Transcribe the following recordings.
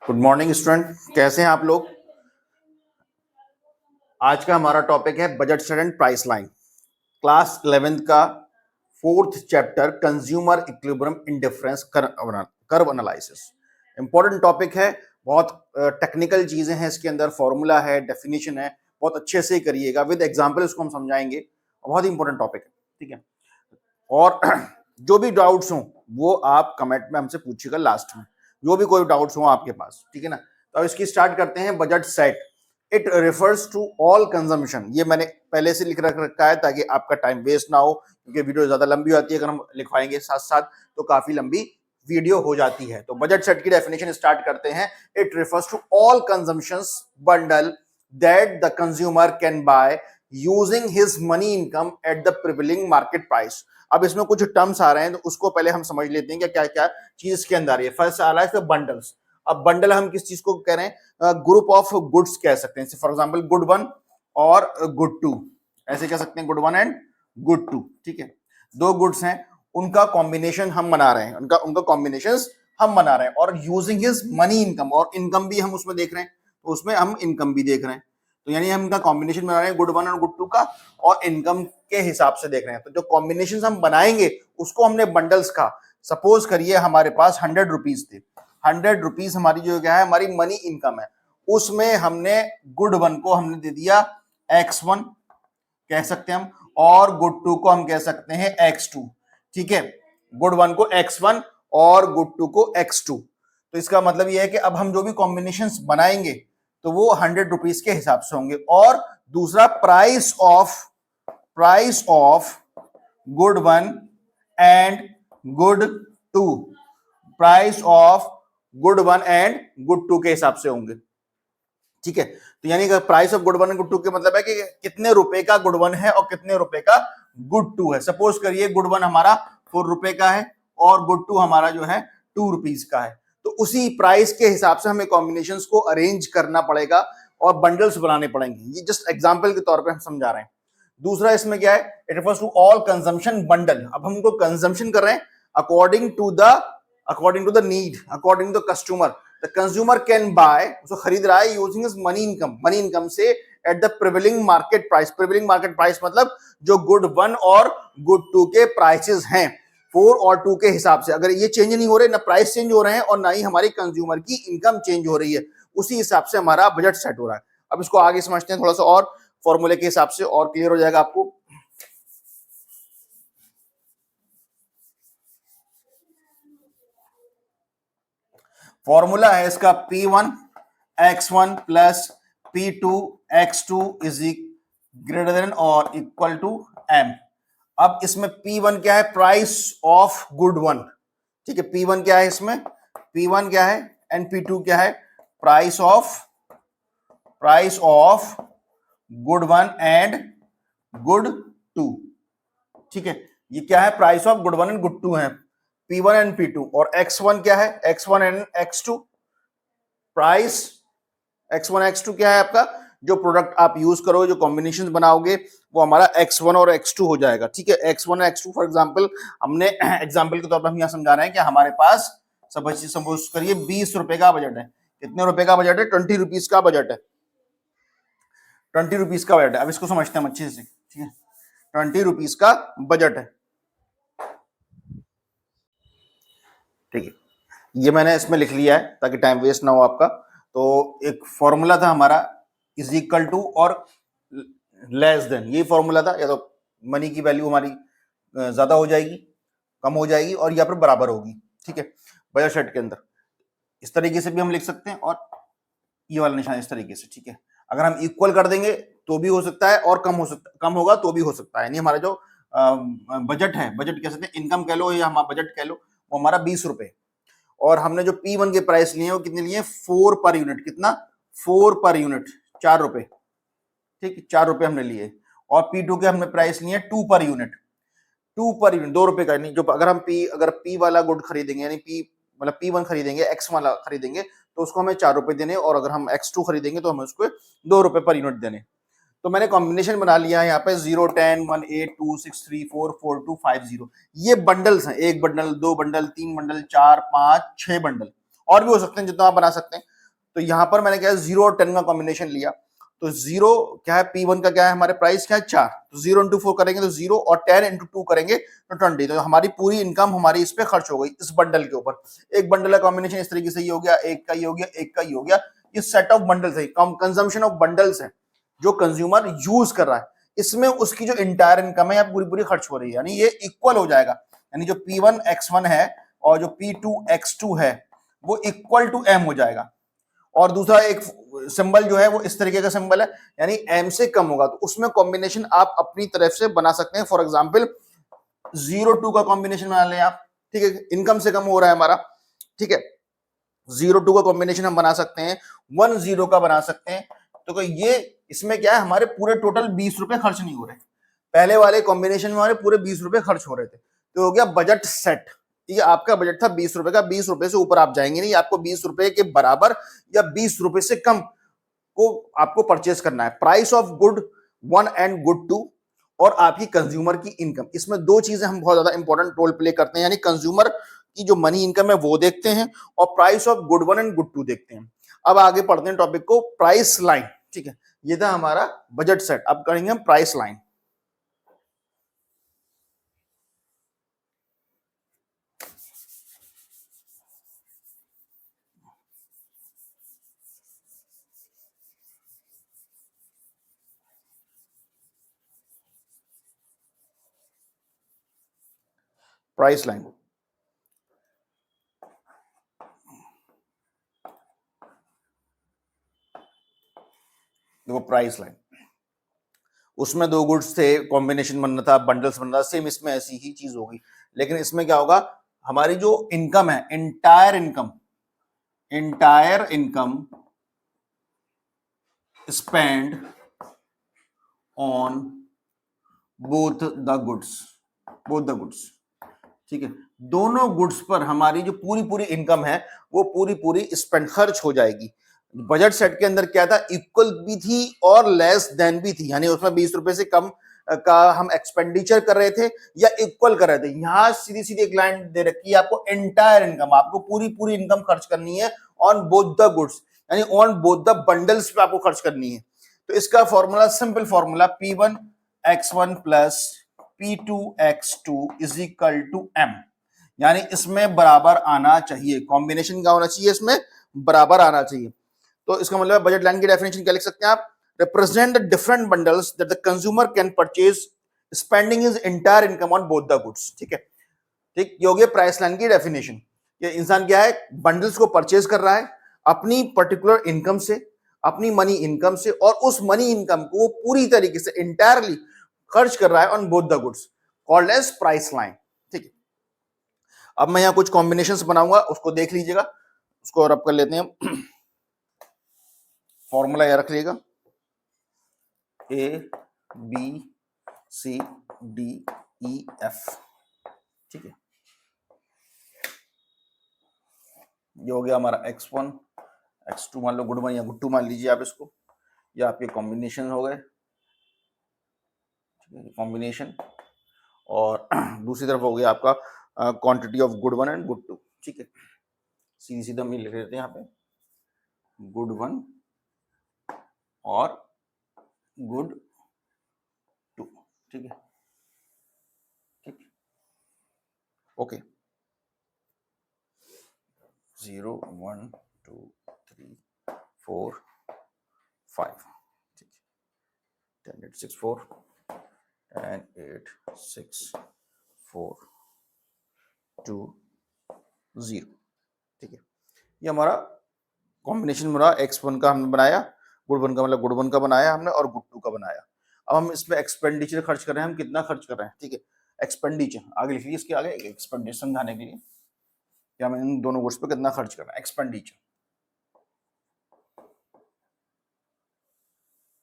Good morning student, कैसे हैं आप लोग। आज का हमारा टॉपिक है budget student price line, class 11th का fourth chapter consumer equilibrium indifference curve analysis. Important topic है, बहुत टेक्निकल चीजें हैं इसके अंदर, फॉर्मूला है, डेफिनेशन है, बहुत अच्छे से करिएगा, विद एग्जांपल इसको हम समझाएंगे। बहुत ही इंपॉर्टेंट टॉपिक है, ठीक है। और जो भी डाउट्स हो वो आप कमेंट में हमसे पूछिएगा लास्ट में, जो भी कोई डाउट्स हो आपके पास, ठीक है ना। तो इसकी स्टार्ट करते हैं। Budget set, it refers to all consumption. ये मैंने पहले से लिख रखा है ताकि आपका टाइम वेस्ट ना हो, क्योंकि वीडियो ज्यादा लंबी होती है, अगर हम लिखवाएंगे साथ साथ तो काफी लंबी वीडियो हो जाती है। तो बजट सेट की डेफिनेशन स्टार्ट करते हैं। It refers to all consumptions bundle that the consumer can buy using his money income at the prevailing market price. अब इसमें कुछ टर्म्स आ रहे हैं तो उसको पहले हम समझ लेते हैं कि क्या क्या चीज इसके अंदर है। फर्स्ट आ रहा है बंडल्स। अब बंडल हम किस चीज को कह रहे हैं, ग्रुप ऑफ गुड्स कह सकते हैं। फॉर एग्जांपल गुड वन और गुड टू, ऐसे कह सकते हैं, good one and good two, ठीक है। दो गुड्स हैं, उनका कॉम्बिनेशन हम बना रहे हैं, उनका कॉम्बिनेशन हम बना रहे हैं, और यूजिंग हिज मनी इनकम, और इनकम भी हम उसमें देख रहे हैं, तो उसमें हम इनकम भी देख रहे हैं। तो यानी हम इनका कॉम्बिनेशन बना रहे हैं, गुड वन और गुड टू का, और इनकम के हिसाब से देख रहे हैं। तो जो कॉम्बिनेशन हम बनाएंगे उसको हमने बंडल्स का, सपोज करिए हमारे पास 100 रुपीज थे, 100 रुपीज हमारी जो क्या है, हमारी मनी इनकम है, उसमें हमने गुड वन को हमने दे दिया x1 कह सकते हैं हम, और गुड टू को हम कह सकते हैं x2, ठीक है। गुड वन को x1 और गुड टू को x2। तो इसका मतलब यह है कि अब हम जो भी कॉम्बिनेशन बनाएंगे तो वो 100 रुपीज के हिसाब से होंगे। और दूसरा price of good one and good two, price of good one and good two के हिसाब से होंगे, ठीक है। तो यानी कि price of good one and good two के मतलब है कि कितने रुपए का गुड वन है और कितने रुपए का गुड टू है। सपोज करिए गुड वन हमारा 4 रुपए का है और गुड टू हमारा जो है 2 रुपीज का है, तो उसी प्राइस के हिसाब से हमें कॉम्बिनेशंस को अरेंज करना पड़ेगा और बंडल्स बनाने पड़ेंगे। ये जस्ट एग्जांपल के तौर पे हम समझा रहे हैं। दूसरा इसमें क्या है, it refers to all consumption bundle. अब हम उनको कंजम्पशन कर रहे हैं according to the need, according to the customer. The consumer can buy, उसको खरीद रहा है यूजिंग हिज मनी इनकम से at the prevailing market price. Prevailing market price मतलब जो गुड वन और गुड टू के प्राइसेस हैं 4 और 2 के हिसाब से। अगर ये चेंज नहीं हो रहे, ना प्राइस चेंज हो रहे हैं और ना ही हमारी कंज्यूमर की इनकम चेंज हो रही है, उसी हिसाब से हमारा बजट सेट हो रहा है। अब इसको आगे समझते हैं थोड़ा सा और फॉर्मूले के हिसाब से, और क्लियर हो जाएगा आपको। फॉर्मूला है इसका P1 x1 plus P2 x2 is greater than और इक्वल टू M। अब इसमें P1 क्या है, प्राइस ऑफ गुड वन, ठीक है। P1 क्या है इसमें, P1 क्या है, एंड P2 क्या है, price of good one and good two, ठीक है। ये क्या है, price of good one and good two है, P1 एंड P2। और X1 क्या है, X1 and X2, price X1 X2 क्या है आपका, जो प्रोडक्ट आप यूज करोगे, जो कॉम्बिनेशन बनाओगे, वो हमारा X1 और X2 हो जाएगा, ठीक है। X1 और X2 फॉर एग्जांपल हमने एग्जांपल के तौर पर हम यहाँ समझा रहे हैं कि हमारे पास सपोज करिए 20 रुपए का बजट है। कितने रुपए का बजट है, 20 रुपीज का बजट है, 20 रुपीज का बजट है। अब इसको समझते हैं अच्छे से, ठीक है। 20 रुपीज का बजट है, ठीक है। ये मैंने इसमें लिख लिया है ताकि टाइम वेस्ट ना हो आपका। तो एक फॉर्मूला था हमारा इज इक्वल टू और लेस देन, ये फॉर्मूला था। या तो मनी की वैल्यू हमारी ज्यादा हो जाएगी, कम हो जाएगी, और या फिर बराबर होगी, ठीक है, बजट सेट के अंदर। इस तरीके से भी हम लिख सकते हैं, और ये वाला निशान इस तरीके से, ठीक है। अगर हम इक्वल कर देंगे तो भी हो सकता है, और कम होगा तो भी हो सकता है। यानी हमारा जो बजट है, बजट कह सकते हैं, इनकम कह लो या हमारा बजट कह लो, वो हमारा 20 रुपए, और हमने जो P1 के प्राइस लिए हैं वो कितने लिए, 4 पर यूनिट। कितना, 4 पर यूनिट, 4 रुपए, ठीक, 4 रुपए हमने लिए। और P2 के हमने प्राइस लिए 2 पर यूनिट, 2 पर यूनिट, 2 रुपए का। नहीं, जो अगर P वाला गुड खरीदेंगे, यानी मतलब P1 खरीदेंगे, X वाला खरीदेंगे, तो उसको हमें 4 रुपए देने, और अगर हम X2 खरीदेंगे तो हमें उसको 2 रुपए पर यूनिट देने। तो मैंने कॉम्बिनेशन बना लिया है यहाँ पे 0 10 1 8 2 6 3 4 4 2 5 0। ये बंडल्स हैं, 1 बंडल, 2 बंडल, 3 बंडल, 4 5 6 बंडल, और भी हो सकते हैं जितना आप बना सकते हैं। तो यहां पर मैंने क्या है 0 और 10 का कॉम्बिनेशन लिया, तो 0 क्या है, P1 का क्या है, हमारे प्राइस क्या है 4, तो 0 इंटू 4 करेंगे तो 0 और 10 इंटू 2 करेंगे तो 20, तो हमारी पूरी इनकम हमारी इस पे खर्च हो गई इस बंडल के ऊपर। एक बंडल का कॉम्बिनेशन इस तरीके से ही हो गया, एक का ही हो गया, एक का ही हो गया, ये सेट ऑफ बंडल्स है, कंजम्पशन ऑफ बंडल्स है जो कंज्यूमर यूज कर रहा है, इसमें उसकी जो इंटायर इनकम है या पूरी पूरी खर्च हो रही है, यानी ये इक्वल हो जाएगा, यानी जो P1 X1 है और जो P2 X2 है वो इक्वल टू M हो जाएगा। और दूसरा एक सिंबल जो है वो इस तरीके का सिंबल है, यानी M से कम होगा, तो उसमें कॉम्बिनेशन आप अपनी तरफ से बना सकते हैं। फॉर एग्जांपल 0-2 का कॉम्बिनेशन बना लें आप, ठीक है, इनकम से कम हो रहा है हमारा, ठीक है, 0-2 का कॉम्बिनेशन हम बना सकते हैं, 1-0 का बना सकते हैं। तो ये इसमें क्या है, हमारे पूरे टोटल 20 रुपए खर्च नहीं हो रहे, पहले वाले कॉम्बिनेशन में हमारे पूरे 20 रुपए खर्च हो रहे थे, तो हो गया बजट सेट। ये आपका बजट था 20 रुपए का, 20 रुपए से ऊपर आप जाएंगे नहीं, आपको 20 रुपए के बराबर या 20 रुपए से कम को आपको परचेस करना है। Price of good 1 and good 2 और आपकी कंज्यूमर की इनकम, इसमें दो चीजें हम बहुत ज्यादा इंपॉर्टेंट रोल प्ले करते हैं, यानी कंज्यूमर की जो मनी इनकम है वो देखते हैं और price of good 1 and good 2 देखते हैं। अब आगे पढ़ते हैं टॉपिक को, प्राइस लाइन, ठीक है, ये था हमारा बजट सेट। अब करेंगे हम प्राइस लाइन। प्राइस लाइन, देखो प्राइस लाइन, उसमें दो गुड्स थे, कॉम्बिनेशन बनना था, बंडल्स बनना था, सेम इसमें ऐसी ही चीज होगी, लेकिन इसमें क्या होगा, हमारी जो इनकम है, entire income, entire income spend on both the goods, both the goods, ठीक है, दोनों गुड्स पर हमारी जो पूरी पूरी इनकम है वो पूरी पूरी स्पेंड खर्च हो जाएगी। बजट सेट के अंदर क्या था, इक्वल भी थी और लेस देन भी थी, यानी उसमें 20 रुपए से कम का हम एक्सपेंडिचर कर रहे थे या इक्वल कर रहे थे। यहां सीधी सीधी एक लाइन दे रखी है आपको, एंटायर इनकम, आपको पूरी पूरी इनकम खर्च करनी है ऑन बोथ द गुड्स, यानी ऑन बोथ द बंडल्स पे आपको खर्च करनी है। तो इसका formula simple formula, P1 X1 plus P2 X2 is equal to M, यानी इसमें बराबर आना चाहिए, कॉम्बिनेशन क्या होना चाहिए, इसमें बराबर आना चाहिए। तो इसका मतलब बजट लाइन की डेफिनेशन क्या लिख सकते हैं आप, represent the different bundles that the consumer can purchase spending his entire income on both the goods, ठीक है, ठीक, ये हो गया प्राइस लाइन की डेफिनेशन। ये इंसान क्या है, बंडल्स को परचेज कर रहा है अपनी पर्टिकुलर इनकम से, अपनी मनी इनकम से, और उस मनी इनकम को वो पूरी तरीके से इंटायरली खर्च कर रहा है on both the goods, called as price line, ठीक है। अब मैं यहां कुछ कॉम्बिनेशंस बनाऊंगा, उसको देख लीजिएगा, उसको रब कर लेते हैं। फॉर्मूला याद रख लीजिएगा, A B C D E F, ठीक है, ये हो गया हमारा X1 X2, मान लो गुड 1 या गुड 2 मान लीजिए आप इसको, या आपके कॉम्बिनेशन हो गए, कॉम्बिनेशन, और दूसरी तरफ हो गया आपका quantity of good 1 and good 2, ठीक है, सीधी सीधा हम लिख देते हैं यहाँ पे गुड 1 और गुड 2, ठीक है, ठीक, ओके, 0 1 2 3 4 5, ठीक है, 10 8 6 4 10 8 6 4 2 0, ठीक है, ये हमारा कॉम्बिनेशन बना, X1 का हमने बनाया, गुड 1 का मतलब गुड 1 का बनाया हमने, और गुड 2 का बनाया। अब हम इसमें एक्सपेंडिचर खर्च कर रहे हैं, हम कितना खर्च कर रहे हैं, ठीक है, एक्सपेंडिचर आगे लिख लीजिए, इसके आगे एक्सपेंडिचर समझाने के लिए कि हम इन दोनों गुड्स पे कितना खर्च कर रहे हैं, एक्सपेंडिचर,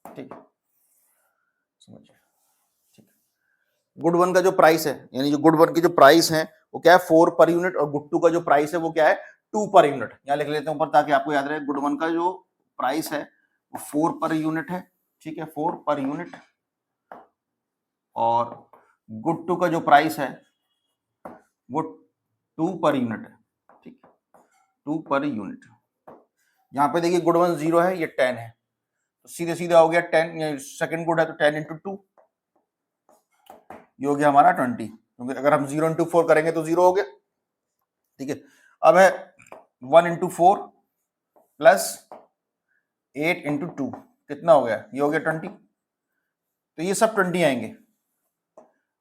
ठीक है, समझिए, ठीक है। गुड 1 का जो प्राइस है, यानी जो गुड 1 की जो प्राइस है वो क्या है 4 पर यूनिट, और गुड 2 का जो प्राइस है वो क्या है 2 पर यूनिट। यहाँ लिख लेते हैं ऊपर ताकि आपको याद रहे, गुड 1 का जो प्राइस है वो 4 पर यूनिट है, ठीक है, 4 पर यूनिट, और गुड 2 का जो प्राइस है वो 2 पर यूनिट है, ठीक, 2 पर यूनिट, यहाँ पे देखिए गुड 1 0 है, ये 10 है, तो सीधे सीधा हो गया 10, सेकंड गुड है तो 10 इंटू 2, ये हो गया हमारा 20, क्योंकि अगर हम 0 इंटू 4 करेंगे तो 0 हो गया। ठीक है, अब है 1 इंटू 4 प्लस 8 इंटू 2, कितना हो गया, ये हो गया 20, तो ये सब 20 आएंगे,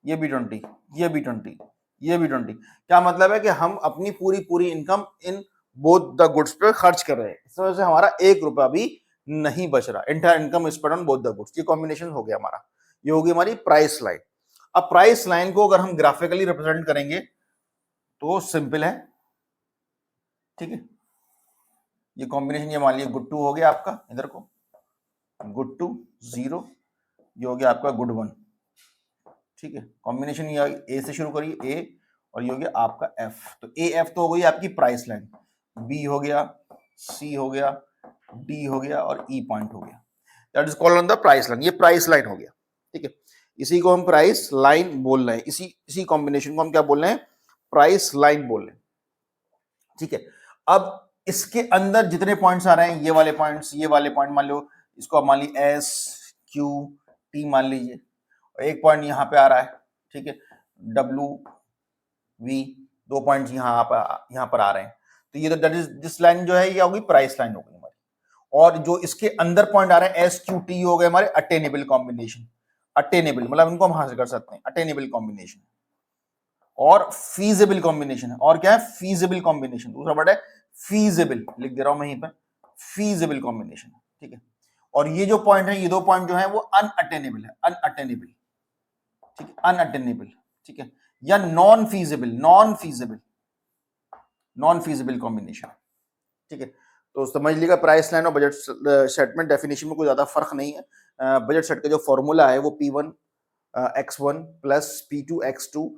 ये भी 20, ये भी 20, ये भी 20। क्या मतलब है कि हम अपनी पूरी पूरी income in both the goods पे खर्च कर रहे हैं, इस वजह से हमारा 1 रुपया भी नहीं बच रहा। Entire income is spent on both the goods, ये कॉम्बिनेशन हो गया हमारा, ये होगी हमारी प्राइस लाइन। अब प्राइस लाइन को अगर हम ग्राफिकली रिप्रेजेंट करेंगे तो सिंपल है। ठीक है, ये कॉम्बिनेशन, ये मान लीजिए गुड 2 हो गया आपका, इधर को गुड 2 0, ये हो गया आपका गुड 1। ठीक है, कॉम्बिनेशन ये ए से शुरू करिए, ए, और ये हो गया आपका एफ, तो ए एफ तो हो गई आपकी प्राइस लाइन, बी हो गया, सी हो गया, डी हो गया और ई पॉइंट हो गया, that is called on the price line, ये प्राइस लाइन हो गया। ठीक है, इसी को हम प्राइस लाइन बोल रहे हैं, इसी कॉम्बिनेशन को हम क्या बोल रहे हैं, प्राइस लाइन बोल रहे हैं। ठीक है, अब इसके अंदर जितने पॉइंट्स आ रहे हैं, ये वाले पॉइंट्स, ये वाले पॉइंट मान लो, इसको आप मान लीजिए एस क्यू टी मान लीजिए, एक पॉइंट यहाँ पे आ रहा है। ठीक है, डब्ल्यू वी, 2 पॉइंट्स यहाँ पर आ रहे हैं, तो ये दैट इज दिस लाइन जो है ये होगी प्राइस लाइन होगी हमारी। और जो इसके अंदर पॉइंट आ रहे हैं एस क्यू टी हो गए हमारे अटेनेबल कॉम्बिनेशन, अटेनेबल मतलब इनको हम हासिल कर सकते हैं, अटेनेबल कॉम्बिनेशन और फीजिबल कॉम्बिनेशन है, और क्या है, फीजिबल कॉम्बिनेशन, दूसरा वर्ड है फीजिबल, लिख दे रहा हूं मैं यहीं पर, फीजिबल कॉम्बिनेशन। ठीक है, और ये जो पॉइंट है, ये 2 पॉइंट जो है वो अनअटेनेबल है, अनअटेनेबल। ठीक है, अनअटेनेबल, ठीक है, या non feasible, non feasible combination. ठीक है, तो समझ लीजिएगा प्राइस लाइन और बजट सेट में डेफिनेशन में कोई ज्यादा फर्क नहीं है। बजट सेट का जो फॉर्मूला है वो P1 x1 plus P2 x2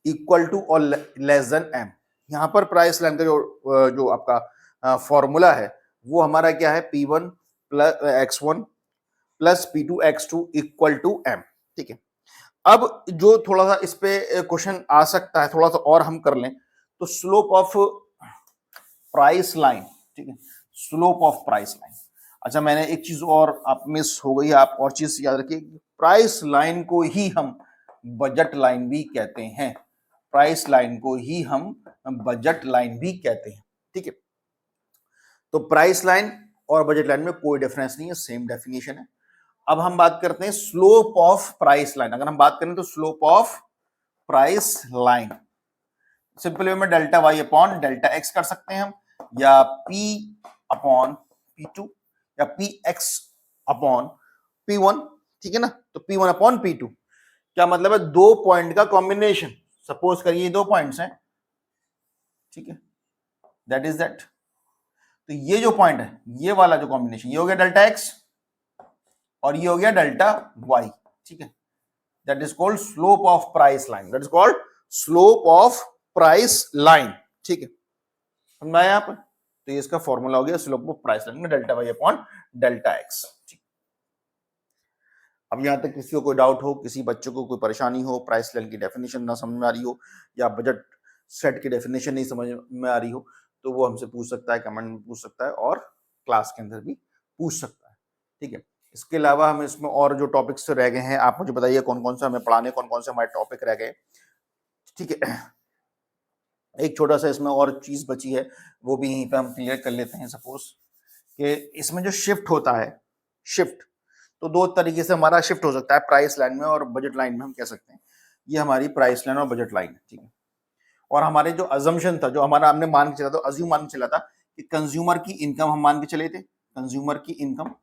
equal to और लेस देन m। यहाँ पर प्राइस लाइन का जो आपका फॉर्मूला है वो हमारा क्या है, P1 plus x1 plus P2 x2 equal to m। ठीक है, अब जो थोड़ा सा इस पे क्वेश्चन आ सकता है, थोड़ा सा और हम कर लें, तो स्लोप ऑफ प्राइस लाइन। ठीक है, स्लोप ऑफ प्राइस लाइन। अच्छा, मैंने एक चीज और आप मिस हो गई, आप और चीज याद रखिए, प्राइस लाइन को ही हम बजट लाइन भी कहते हैं, प्राइस लाइन को ही हम बजट लाइन भी कहते हैं। ठीक है, तो प्राइस लाइन और बजट लाइन में कोई डिफरेंस नहीं है, सेम डेफिनेशन है। अब हम बात करते हैं स्लोप ऑफ प्राइस लाइन। अगर हम बात करें तो slope of price line simple way में delta Y upon delta X कर सकते हैं हम, या पी अपॉन P2 या पी एक्स अपॉन P1। ठीक है ना, तो P1 अपॉन P2 क्या मतलब है, 2 पॉइंट का कॉम्बिनेशन। सपोज करिए 2 पॉइंट्स हैं, ठीक है, दैट इज दैट, तो ये जो पॉइंट है, ये वाला जो कॉम्बिनेशन, ये हो गया डेल्टा एक्स और ये हो गया डेल्टा वाई। ठीक है, that is called slope of price line, that is called slope of price line. ठीक है, समझ आया यहाँ पर, तो ये इसका फॉर्मूला हो गया स्लोप ऑफ प्राइस लाइन में delta Y upon delta X. अब यहां तक किसी को कोई डाउट हो, किसी बच्चे को कोई परेशानी हो, प्राइस लाइन की डेफिनेशन ना समझ में आ रही हो, या बजट सेट की डेफिनेशन नहीं समझ में आ रही हो, तो वो हमसे पूछ सकता है, कमेंट में पूछ सकता है और क्लास के अंदर भी पूछ सकता है। ठीक है, इसके अलावा हम इसमें और जो टॉपिक्स रह गए हैं, आप मुझे बताइए कौन कौन से हमें पढ़ाने, कौन कौन से हमारे टॉपिक रह गए। ठीक है, एक छोटा सा इसमें और चीज बची है, वो भी यहीं पे हम क्लियर कर लेते हैं। सपोज कि इसमें जो शिफ्ट होता है, शिफ्ट तो 2 तरीके से हमारा शिफ्ट हो सकता है, प्राइस लाइन में और बजट लाइन में। हम कह सकते हैं ये हमारी प्राइस लाइन और बजट लाइन है। ठीक है, और हमारे जो अजम्पशन था, जो हमारा हमने मान के चला था, अज्यूम मान के चला था कि कंज्यूमर की इनकम हम मान के चले थे, कंज्यूमर की इनकम,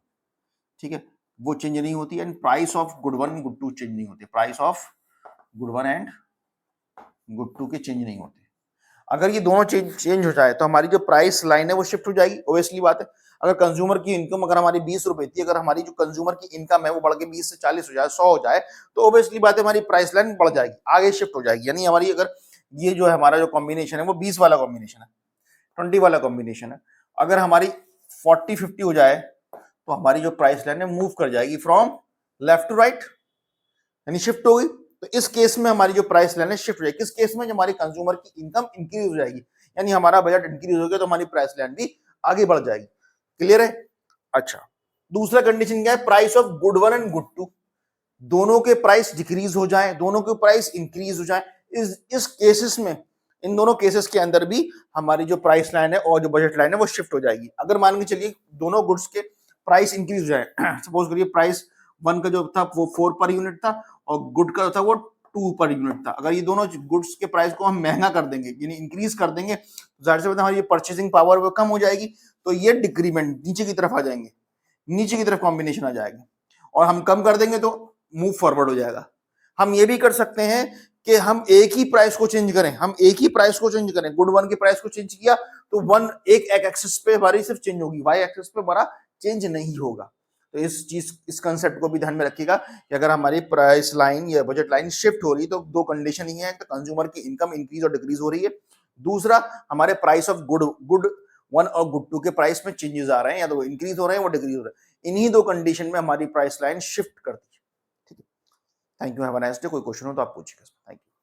ठीक है, वो चेंज नहीं होती, and price of good 1 good 2 change नहीं होते, price of good 1 and good 2 के चेंज नहीं होते। अगर ये दोनों चेंज हो जाए तो हमारी जो प्राइस लाइन है वो शिफ्ट हो जाएगी, ऑब्वियसली बात है। अगर कंज्यूमर की इनकम अगर हमारी 20 रुपए थी, अगर हमारी जो कंज्यूमर की इनकम है वो बढ़ के 20 से 40 हो जाए, 100 हो जाए, तो ऑब्वियसली बात है हमारी प्राइस लाइन बढ़ जाएगी, आगे शिफ्ट हो जाएगी। यानी हमारी अगर ये जो है हमारा जो कॉम्बिनेशन है वो 20 वाला कॉम्बिनेशन है, 20 वाला कॉम्बिनेशन है, अगर हमारी 40-50 हो जाए तो हमारी जो प्राइस लाइन है मूव कर जाएगी फ्रॉम लेफ्ट टू राइट, यानी शिफ्ट हो गई। तो इस केस में हमारी जो प्राइस लाइन है शिफ्ट हो जाएगी, किस केस में, जब हमारी कंज्यूमर की इनकम इंक्रीज हो जाएगी, यानी हमारा बजट इंक्रीज हो गया तो हमारी प्राइस लाइन भी आगे बढ़ जाएगी। क्लियर है? अच्छा, दूसरा कंडीशन क्या है? Price of good one and good two, दोनों के प्राइस डिक्रीज हो जाए, दोनों के प्राइस इंक्रीज हो जाए। इस केसेस में, इन दोनों केसेस के अंदर भी हमारी जो प्राइस लाइन है और जो बजट लाइन है वो शिफ्ट हो जाएगी। अगर मान के चलिए दोनों गुड्स के प्राइस इंक्रीज हो जाए, सपोज करिए प्राइस वन का जो था वो 4 पर यूनिट था और गुड का था वो 2 पर यूनिट था। अगर ये दोनों गुड्स के प्राइस को हम महंगा कर देंगे यानी इंक्रीज कर देंगे, तो जाहिर सी बात है हमारी परचेसिंग पावर वो कम हो जाएगी, तो ये डिक्रीमेंट नीचे की तरफ आ जाएंगे, नीचे की तरफ कॉम्बिनेशन आ जाएगा। और हम कम कर देंगे तो मूव फॉरवर्ड हो जाएगा। हम ये भी कर सकते हैं कि हम एक ही प्राइस को चेंज करें, हम एक ही प्राइस को चेंज करें। गुड वन के प्राइस को चेंज किया तो वन एक एक्सिस पे हमारी सिर्फ चेंज होगी, वाई एक्सिस पे हमारा चेंज नहीं होगा। तो इस कंसेप्ट को भी ध्यान में रखिएगा कि अगर हमारी प्राइस लाइन या बजट लाइन शिफ्ट हो रही है तो दो कंडीशन ही है, तो कंज्यूमर की इनकम इंक्रीज और डिक्रीज हो रही है, दूसरा हमारे प्राइस ऑफ गुड वन और गुड टू के प्राइस में चेंजेस आ रहे हैं, या तो वो इंक्रीज हो रहे हैं वो डिक्रीज हो रहे हैं। इन्हीं दो कंडीशन में हमारी प्राइस लाइन शिफ्ट करती है। ठीक है, thank you, have a nice day. कोई क्वेश्चन हो तो आप पूछिएगा। Thank you.